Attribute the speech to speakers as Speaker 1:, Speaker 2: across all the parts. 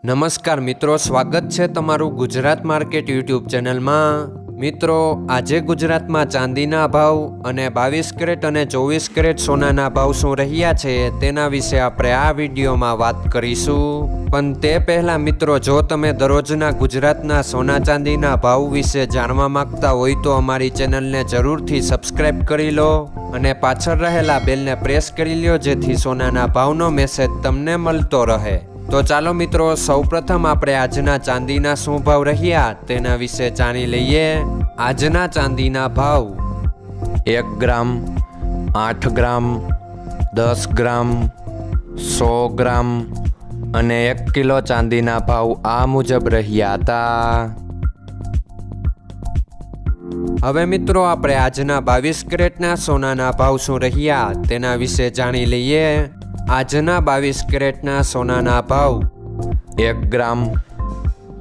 Speaker 1: નમસ્કાર મિત્રો, સ્વાગત છે તમારું ગુજરાત માર્કેટ યુટ્યુબ ચેનલમાં। મિત્રો, આજે ગુજરાતમાં ચાંદીના ભાવ અને 22 કેરેટ અને 24 કેરેટ સોનાના ભાવ શું રહ્યા છે તેના વિશે આપણે આ વિડીયોમાં વાત કરીશું। પણ તે પહેલાં મિત્રો, જો તમે દરરોજના ગુજરાતના સોના ચાંદીના ભાવ વિશે જાણવા માંગતા હોય તો અમારી ચેનલને જરૂરથી સબસ્ક્રાઈબ કરી લો અને પાછળ રહેલા બેલને પ્રેસ કરી લો, જેથી સોનાના ભાવનો મેસેજ તમને મળતો રહે। તો ચાલો મિત્રો, સૌપ્રથમ આપણે આજના ચાંદીના શું ભાવ રહ્યા તેના વિશે જાણી લઈએ। આજના ચાંદીના ભાવ 1 ગ્રામ, 8 ગ્રામ, 10 ગ્રામ, 100 ગ્રામ અને 1 કિલો ચાંદીના ભાવ આ મુજબ રહ્યા હતા। હવે મિત્રો, આપણે આજના 22 કેરેટના સોનાના ભાવ શું રહ્યા તેના વિશે જાણી લઈએ। આજના 22 કેરેટના સોનાના ભાવ 1 ગ્રામ,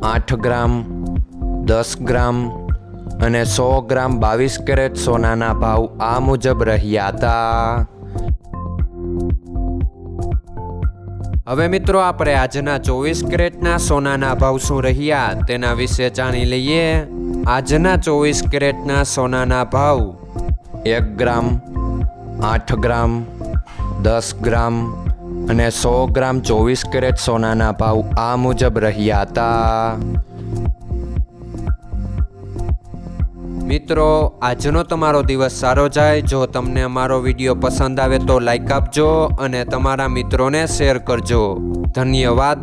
Speaker 1: 8 ગ્રામ, 10 ગ્રામ અને 100 ગ્રામ 22 કેરેટ સોનાના ભાવ આ મુજબ રહ્યા હતા। હવે મિત્રો, આપણે આજના 24 કેરેટના સોનાના ભાવ શું રહ્યા તેના વિશે જાણી લઈએ। આજના 24 કેરેટના સોનાના ભાવ 1 ગ્રામ, 8 ગ્રામ, 10 ગ્રામ અને 100 ગ્રામ 24 કેરેટ સોનાના ભાવ આ મુજબ રહ્યા હતા। મિત્રો, આજનો તમારો દિવસ સારો જાય। જો તમને અમારો વિડીયો પસંદ આવે તો લાઈક આપજો અને તમારા મિત્રોને શેર કરજો। ધન્યવાદ।